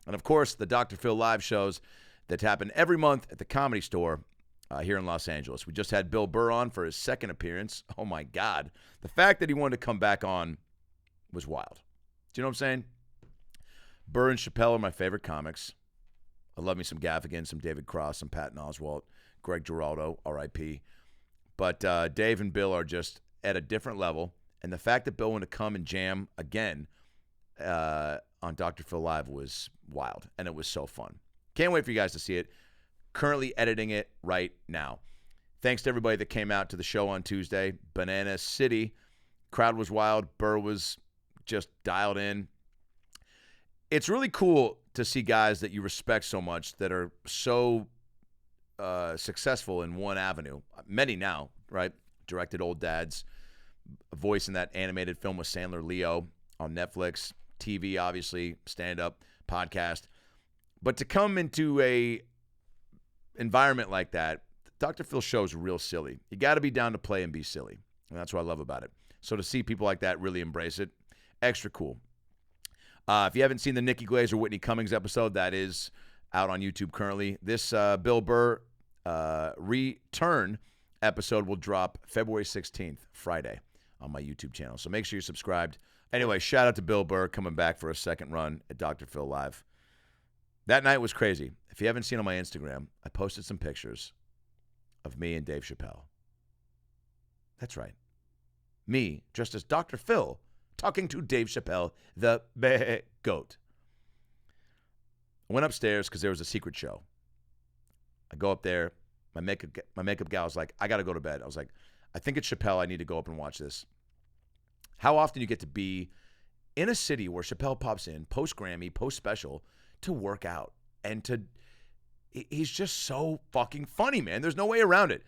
And, of course, the Dr. Phil live shows that happen every month at the Comedy Store here in Los Angeles. We just had Bill Burr on for his second appearance. Oh, my God. The fact that he wanted to come back on was wild. Do you know what I'm saying? Burr and Chappelle are my favorite comics. I love me some Gaffigan, some David Cross, some Patton Oswalt, Greg Giraldo, R.I.P. But Dave and Bill are just at a different level. And the fact that Bill wanted to come and jam again on Dr. Phil Live was wild, and it was so fun. Can't wait for you guys to see it. Currently editing it right now. Thanks to everybody that came out to the show on Tuesday. Banana City. Crowd was wild. Burr was just dialed in. It's really cool to see guys that you respect so much that are so successful in one avenue. Many now, right? Directed Old Dads. A voice in that animated film with Sandler, Leo, on Netflix. TV, obviously. Stand-up. Podcast. But to come into a environment like that, Dr. Phil show is real silly. You got to be down to play and be silly. And that's what I love about it. So to see people like that really embrace it, extra cool. If you haven't seen the Nikki Glazer Whitney Cummings episode, that is out on YouTube currently. This Bill Burr return episode will drop February 16th, Friday, on my YouTube channel. So make sure you're subscribed. Anyway, shout out to Bill Burr coming back for a second run at Dr. Phil Live. That night was crazy. If you haven't seen on my Instagram, I posted some pictures of me and Dave Chappelle. That's right. Me, dressed as Dr. Phil, talking to Dave Chappelle, the GOAT. I went upstairs because there was a secret show. I go up there. My makeup gal was like, I got to go to bed. I was like, I think it's Chappelle. I need to go up and watch this. How often you get to be in a city where Chappelle pops in, post-Grammy, post-special, to work out. And he's just so fucking funny, man. There's no way around it.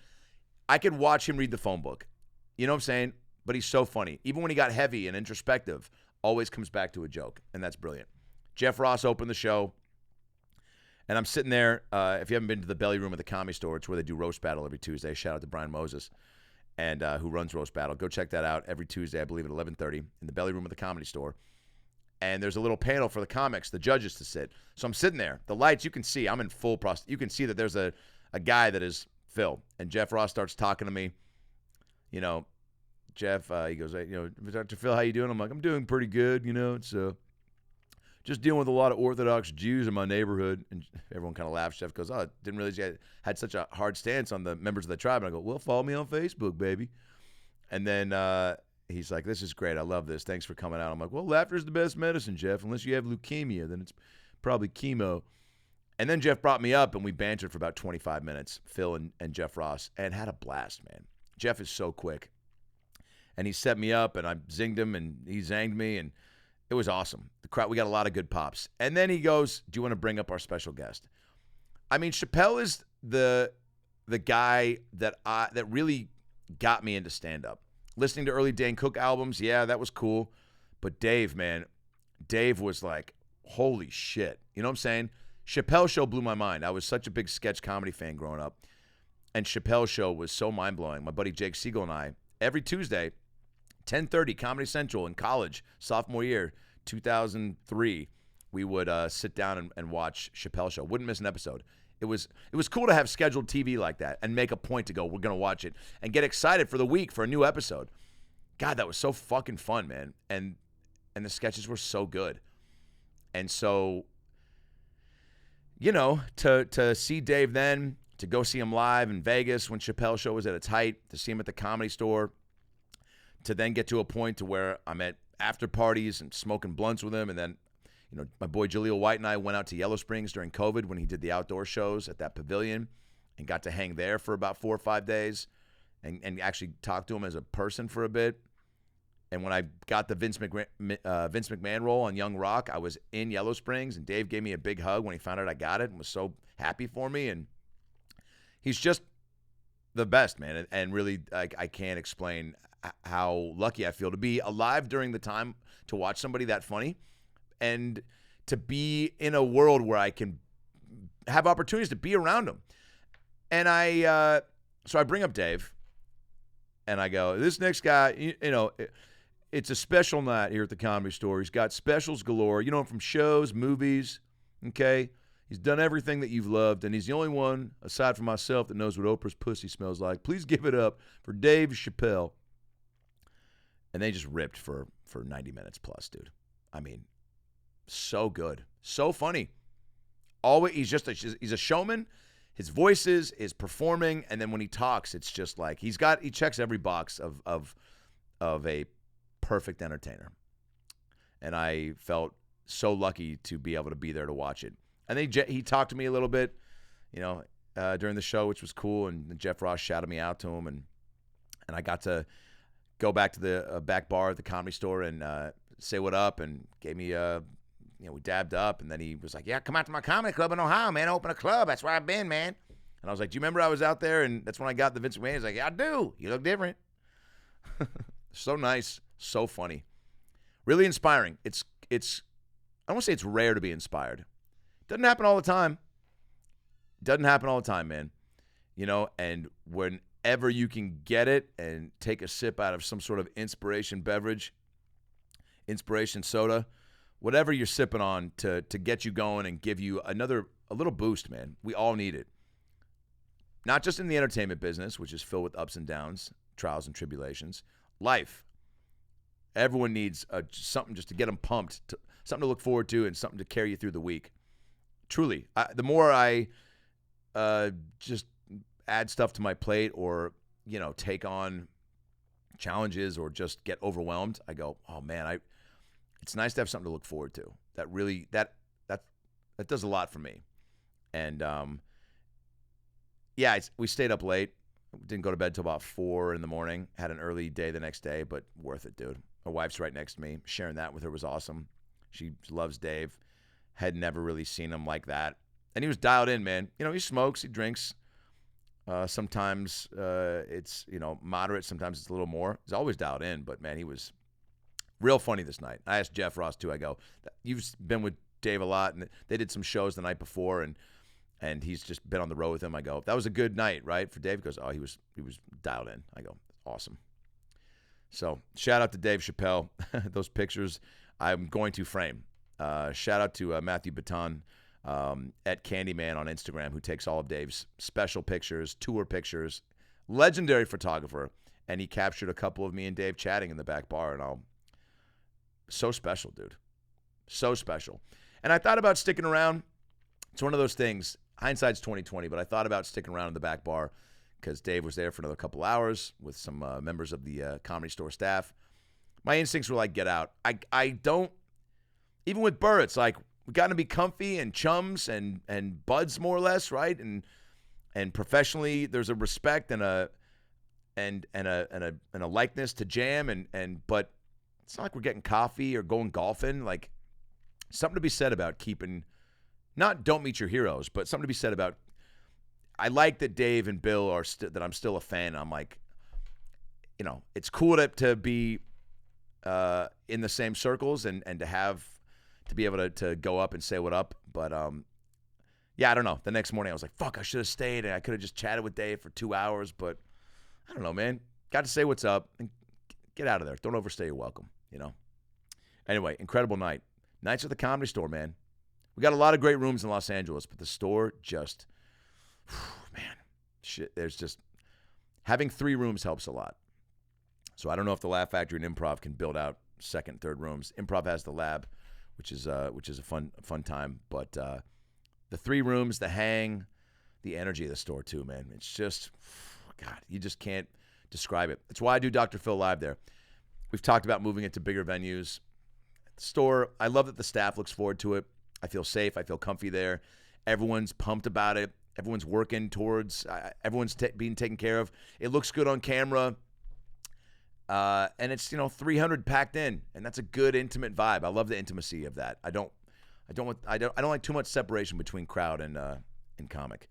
I could watch him read the phone book. You know what I'm saying? But he's so funny. Even when he got heavy and introspective, always comes back to a joke. And that's brilliant. Jeff Ross opened the show. And I'm sitting there. If you haven't been to the Belly Room at the Comedy Store, it's where they do Roast Battle every Tuesday. Shout out to Brian Moses, and who runs Roast Battle. Go check that out every Tuesday, I believe, at 11:30 in the Belly Room at the Comedy Store. And there's a little panel for the comics, the judges to sit. So I'm sitting there. The lights, you can see. I'm in full you can see that there's a guy that is Phil. And Jeff Ross starts talking to me. You know, Jeff, he goes, hey, Dr. Phil, how you doing? I'm like, I'm doing pretty good. It's just dealing with a lot of Orthodox Jews in my neighborhood. And everyone kind of laughs. Jeff goes, oh, didn't realize you had such a hard stance on the members of the tribe. And I go, well, follow me on Facebook, baby. And then he's like, this is great. I love this. Thanks for coming out. I'm like, well, laughter's the best medicine, Jeff. Unless you have leukemia, then it's probably chemo. And then Jeff brought me up, and we bantered for about 25 minutes, Phil and Jeff Ross, and had a blast, man. Jeff is so quick. And he set me up, and I zinged him, and he zanged me, and it was awesome. The crowd, we got a lot of good pops. And then he goes, do you want to bring up our special guest? I mean, Chappelle is the guy that really got me into stand-up. Listening to early Dane Cook albums, yeah, that was cool. But Dave, man, Dave was like, holy shit. You know what I'm saying? Chappelle's show blew my mind. I was such a big sketch comedy fan growing up. And Chappelle's show was so mind-blowing. My buddy Jake Siegel and I, every Tuesday, 10:30, Comedy Central in college, sophomore year, 2003, we would sit down and watch Chappelle's show. Wouldn't miss an episode. It was cool to have scheduled TV like that and make a point to go, we're going to watch it, and get excited for the week for a new episode. God, that was so fucking fun, man. And the sketches were so good. And so, to see Dave then, to go see him live in Vegas when Chappelle's show was at its height, to see him at the Comedy Store, to then get to a point to where I'm at after parties and smoking blunts with him, and then my boy Jaleel White and I went out to Yellow Springs during COVID when he did the outdoor shows at that pavilion and got to hang there for about 4 or 5 days and actually talk to him as a person for a bit. And when I got the Vince McMahon role on Young Rock, I was in Yellow Springs, and Dave gave me a big hug when he found out I got it and was so happy for me. And he's just the best, man. And really, I can't explain how lucky I feel to be alive during the time to watch somebody that funny and to be in a world where I can have opportunities to be around him. And so I bring up Dave, and I go, this next guy, it's a special night here at the Comedy Store. He's got specials galore. You know him from shows, movies, Okay? He's done everything that you've loved, and he's the only one, aside from myself, that knows what Oprah's pussy smells like. Please give it up for Dave Chappelle. And they just ripped for 90 minutes plus, dude. I mean, so good. So funny. Always, he's a showman. His voices is performing, and then when he talks, it's just like he checks every box of a perfect entertainer. And I felt so lucky to be able to be there to watch it. And he talked to me a little bit, during the show, which was cool. And Jeff Ross shouted me out to him, and I got to go back to the back bar at the Comedy Store and say what up, and gave me we dabbed up, and then he was like, "Yeah, come out to my comedy club in Ohio, man. Open a club. That's where I've been, man." And I was like, "Do you remember I was out there?" And that's when I got the Vince McMahon. He's like, "Yeah, I do. You look different." So nice, so funny, really inspiring. It's I won't say it's rare to be inspired. Doesn't happen all the time. Doesn't happen all the time, man. And whenever you can get it and take a sip out of some sort of inspiration beverage, inspiration soda, whatever you're sipping on to get you going and give you a little boost, man. We all need it. Not just in the entertainment business, which is filled with ups and downs, trials and tribulations. Life. Everyone needs something just to get them pumped, something to look forward to, and something to carry you through the week. Truly, the more I just add stuff to my plate or, take on challenges or just get overwhelmed, I go, oh, man, it's nice to have something to look forward to. That really, that does a lot for me. And, we stayed up late. Didn't go to bed till about 4 in the morning. Had an early day the next day, but worth it, dude. My wife's right next to me. Sharing that with her was awesome. She loves Dave. Had never really seen him like that. And he was dialed in, man. He smokes, he drinks. Sometimes it's, moderate. Sometimes it's a little more. He's always dialed in, but, man, he was real funny this night. I asked Jeff Ross, too. I go, you've been with Dave a lot, and they did some shows the night before, and he's just been on the road with him. I go, that was a good night, right, for Dave? He goes, oh, he was dialed in. I go, awesome. So shout out to Dave Chappelle. Those pictures I'm going to frame. Shout out to Matthew Baton at Candyman on Instagram, who takes all of Dave's special pictures, tour pictures, legendary photographer, and he captured a couple of me and Dave chatting in the back bar, and so special, dude. So special. And I thought about sticking around. It's one of those things, hindsight's 20/20, but I thought about sticking around in the back bar because Dave was there for another couple hours with some members of the Comedy Store staff. My instincts were like, get out. I don't, even with Burr, it's like, we got to be comfy and chums and buds more or less, right? And professionally, there's a respect and a likeness to jam, but it's not like we're getting coffee or going golfing. Like, something to be said about keeping, not don't meet your heroes, but something to be said about, I like that Dave and Bill are that I'm still a fan. I'm like, it's cool to be in the same circles and to be able to go up and say what up. But I don't know. The next morning I was like, fuck, I should have stayed and I could have just chatted with Dave for 2 hours. But I don't know, man. Got to say what's up and get out of there. Don't overstay your welcome, Anyway, incredible night. Nights at the Comedy Store, man. We got a lot of great rooms in Los Angeles, but the store just, man, shit. There's just, having 3 rooms helps a lot. So I don't know if the Laugh Factory and Improv can build out second, third rooms. Improv has the Lab, which is a fun time. But the 3 rooms, the hang, the energy of the store too, man. It's just, God, you just can't describe it. That's why I do Dr. Phil Live there. We've talked about moving it to bigger venues. The store, I love that the staff looks forward to it. I feel safe. I feel comfy there. Everyone's pumped about it. Everyone's working towards, everyone's being taken care of. It looks good on camera. And it's, 300 packed in, and that's a good intimate vibe. I love the intimacy of that. I don't like too much separation between crowd and comic.